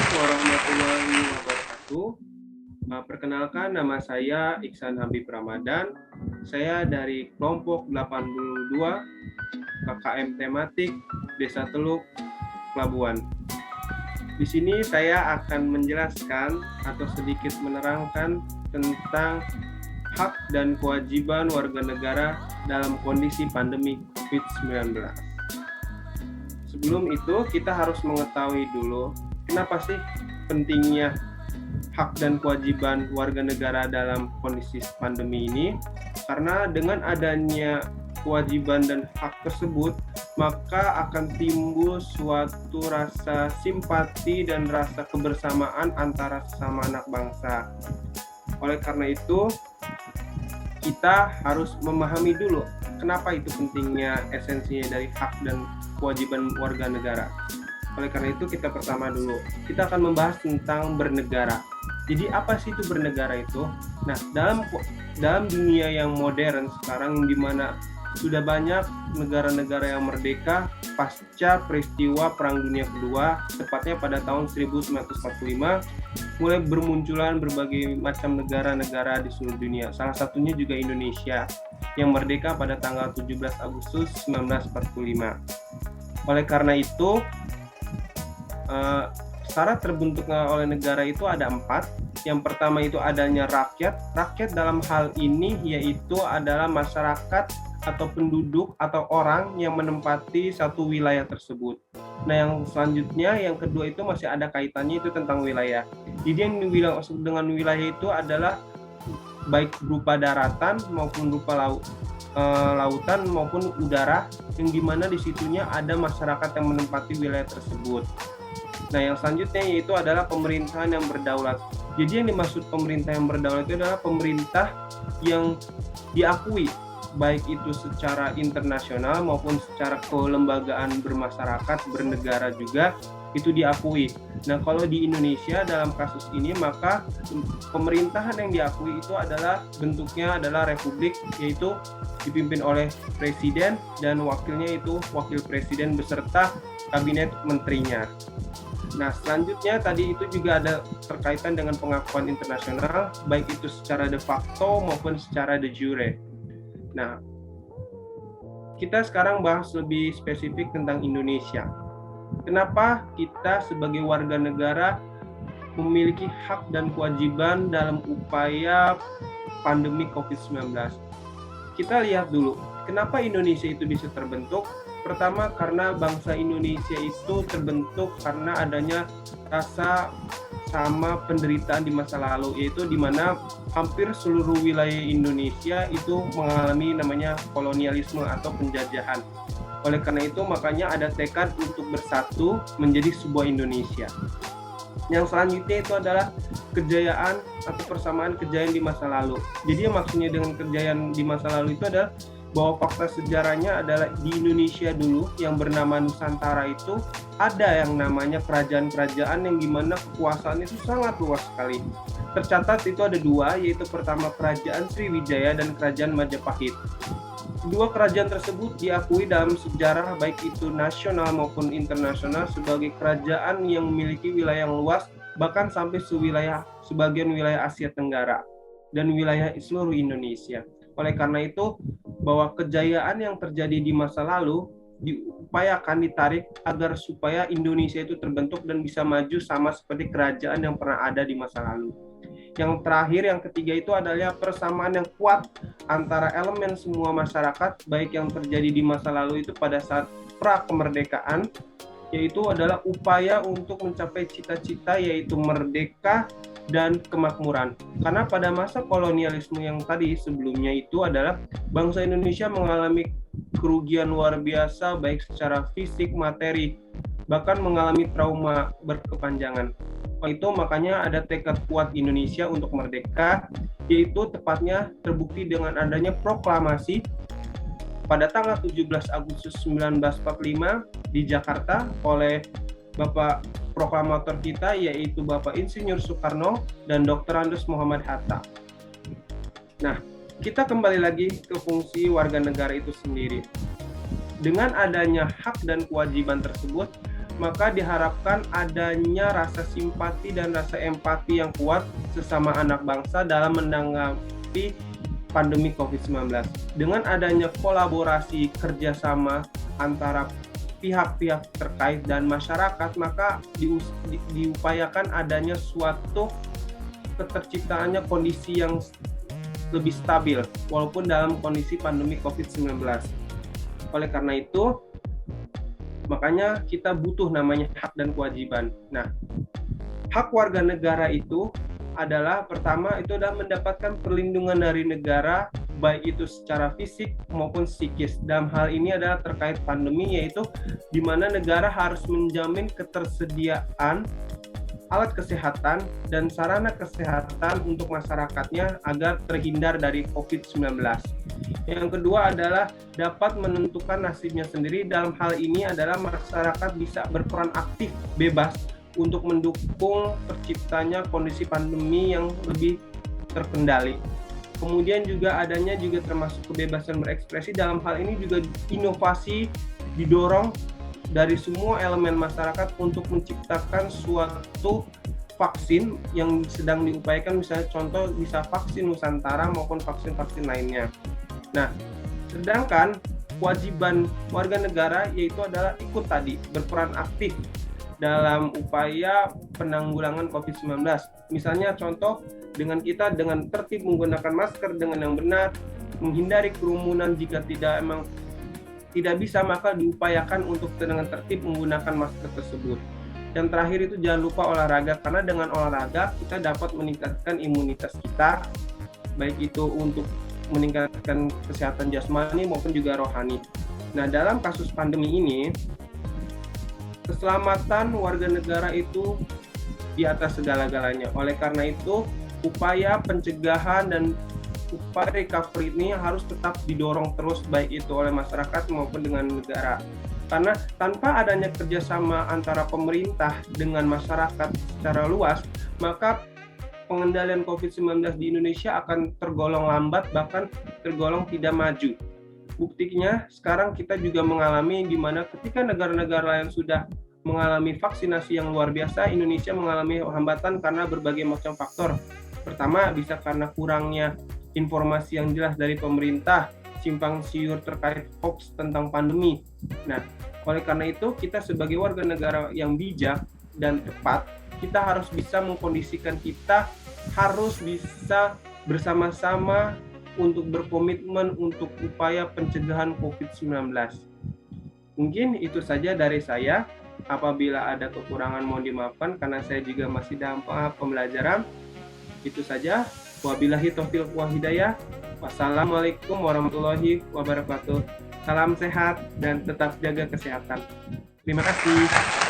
warahmatullahi wabarakatuh. Perkenalkan, nama saya Iksan Habib Ramadan. Saya dari kelompok 82 KKM Tematik Desa Teluk, Pelabuhan. Di sini saya akan menjelaskan atau sedikit menerangkan tentang hak dan kewajiban warga negara dalam kondisi pandemi COVID-19. Sebelum itu, kita harus mengetahui dulu kenapa sih pentingnya hak dan kewajiban warga negara dalam kondisi pandemi ini. Karena dengan adanya kewajiban dan hak tersebut, maka akan timbul suatu rasa simpati dan rasa kebersamaan antara sesama anak bangsa. Oleh karena itu, kita harus memahami dulu kenapa itu pentingnya esensinya dari hak dan kewajiban warga negara. Oleh karena itu, kita pertama dulu, kita akan membahas tentang bernegara. Jadi apa sih itu bernegara itu? Nah, dalam dunia yang modern sekarang, di mana sudah banyak negara-negara yang merdeka pasca peristiwa Perang Dunia Kedua, tepatnya pada tahun 1945, mulai bermunculan berbagai macam negara-negara di seluruh dunia. Salah satunya juga Indonesia yang merdeka pada tanggal 17 Agustus 1945. Oleh karena itu, syarat terbentuknya oleh negara itu ada 4. Yang pertama itu adanya rakyat. Rakyat dalam hal ini yaitu adalah masyarakat atau penduduk atau orang yang menempati satu wilayah tersebut. Nah, yang selanjutnya, yang kedua itu masih ada kaitannya itu tentang wilayah. Jadi yang dibilang dengan wilayah itu adalah baik berupa daratan maupun berupa lautan maupun udara, yang dimana disitunya ada masyarakat yang menempati wilayah tersebut. Nah, yang selanjutnya yaitu adalah pemerintahan yang berdaulat. Jadi yang dimaksud pemerintah yang berdaulat itu adalah pemerintah yang diakui, baik itu secara internasional maupun secara kelembagaan bermasyarakat, bernegara juga, itu diakui. Nah, kalau di Indonesia dalam kasus ini, maka pemerintahan yang diakui itu adalah bentuknya adalah republik, yaitu dipimpin oleh presiden dan wakilnya itu wakil presiden beserta kabinet menterinya. Nah, selanjutnya tadi itu juga ada terkaitan dengan pengakuan internasional, baik itu secara de facto maupun secara de jure. Nah, kita sekarang bahas lebih spesifik tentang Indonesia. Kenapa kita sebagai warga negara memiliki hak dan kewajiban dalam upaya pandemi COVID-19? Kita lihat dulu, kenapa Indonesia itu bisa terbentuk? Pertama, karena bangsa Indonesia itu terbentuk karena adanya rasa sama penderitaan di masa lalu, yaitu di mana hampir seluruh wilayah Indonesia itu mengalami namanya kolonialisme atau penjajahan. Oleh karena itu, makanya ada tekad untuk bersatu menjadi sebuah Indonesia. Yang selanjutnya itu adalah kejayaan atau persamaan kejayaan di masa lalu. Jadi maksudnya dengan kejayaan di masa lalu itu adalah bahwa fakta sejarahnya adalah di Indonesia dulu yang bernama Nusantara itu ada yang namanya kerajaan-kerajaan yang dimana kekuasaan itu sangat luas sekali. Tercatat itu ada 2, yaitu pertama Kerajaan Sriwijaya dan Kerajaan Majapahit. Kedua kerajaan tersebut diakui dalam sejarah baik itu nasional maupun internasional sebagai kerajaan yang memiliki wilayah yang luas, bahkan sampai sebagian wilayah Asia Tenggara dan wilayah seluruh Indonesia. Oleh karena itu, bahwa kejayaan yang terjadi di masa lalu diupayakan ditarik agar supaya Indonesia itu terbentuk dan bisa maju sama seperti kerajaan yang pernah ada di masa lalu. Yang terakhir, yang ketiga itu adalah persamaan yang kuat antara elemen semua masyarakat, baik yang terjadi di masa lalu itu pada saat pra kemerdekaan, yaitu adalah upaya untuk mencapai cita-cita yaitu merdeka dan kemakmuran. Karena pada masa kolonialisme yang tadi sebelumnya itu adalah bangsa Indonesia mengalami kerugian luar biasa baik secara fisik, materi, bahkan mengalami trauma berkepanjangan. Itu makanya ada tekad kuat Indonesia untuk merdeka, yaitu tepatnya terbukti dengan adanya proklamasi pada tanggal 17 Agustus 1945 di Jakarta oleh Bapak proklamator kita, yaitu Bapak Insinyur Soekarno dan Dr. Andes Muhammad Hatta. Nah, kita kembali lagi ke fungsi warga negara itu sendiri. Dengan adanya hak dan kewajiban tersebut, maka diharapkan adanya rasa simpati dan rasa empati yang kuat sesama anak bangsa dalam menanggapi pandemi COVID-19. Dengan adanya kolaborasi kerjasama antara pihak-pihak terkait dan masyarakat, maka diupayakan adanya suatu keterciptaannya kondisi yang lebih stabil walaupun dalam kondisi pandemi COVID-19. Oleh karena itu, makanya kita butuh namanya hak dan kewajiban. Nah, hak warga negara itu adalah pertama itu adalah mendapatkan perlindungan dari negara, baik itu secara fisik maupun psikis. Dalam hal ini adalah terkait pandemi, yaitu di mana negara harus menjamin ketersediaan alat kesehatan dan sarana kesehatan untuk masyarakatnya agar terhindar dari COVID-19. Yang kedua adalah dapat menentukan nasibnya sendiri. Dalam hal ini adalah masyarakat bisa berperan aktif bebas untuk mendukung terciptanya kondisi pandemi yang lebih terkendali. Kemudian juga adanya juga termasuk kebebasan berekspresi. Dalam hal ini juga inovasi didorong dari semua elemen masyarakat untuk menciptakan suatu vaksin yang sedang diupayakan, misalnya contoh bisa vaksin Nusantara maupun vaksin-vaksin lainnya. Nah, sedangkan kewajiban warga negara yaitu adalah ikut tadi, berperan aktif dalam upaya penanggulangan COVID-19. Misalnya contoh dengan kita dengan tertib menggunakan masker dengan yang benar, menghindari kerumunan jika tidak bisa maka diupayakan untuk dengan tertib menggunakan masker tersebut. Dan terakhir itu jangan lupa olahraga, karena dengan olahraga kita dapat meningkatkan imunitas kita, baik itu untuk meningkatkan kesehatan jasmani maupun juga rohani. Nah, dalam kasus pandemi ini, keselamatan warga negara itu di atas segala-galanya. Oleh karena itu, upaya pencegahan dan upaya recovery ini harus tetap didorong terus, baik itu oleh masyarakat maupun dengan negara. Karena tanpa adanya kerjasama antara pemerintah dengan masyarakat secara luas, maka pengendalian COVID-19 di Indonesia akan tergolong lambat, bahkan tergolong tidak maju. Buktinya sekarang kita juga mengalami di mana ketika negara-negara lain sudah mengalami vaksinasi yang luar biasa, Indonesia mengalami hambatan karena berbagai macam faktor. Pertama, bisa karena kurangnya informasi yang jelas dari pemerintah, simpang siur terkait hoax tentang pandemi. Nah, oleh karena itu kita sebagai warga negara yang bijak dan tepat, kita harus bisa mengkondisikan, kita harus bisa bersama-sama untuk berkomitmen untuk upaya pencegahan COVID-19. Mungkin itu saja dari saya. Apabila ada kekurangan mohon dimaafkan karena saya juga masih dalam pembelajaran. Itu saja. Wabillahi taufiq wal hidayah. Wassalamualaikum warahmatullahi wabarakatuh. Salam sehat dan tetap jaga kesehatan. Terima kasih.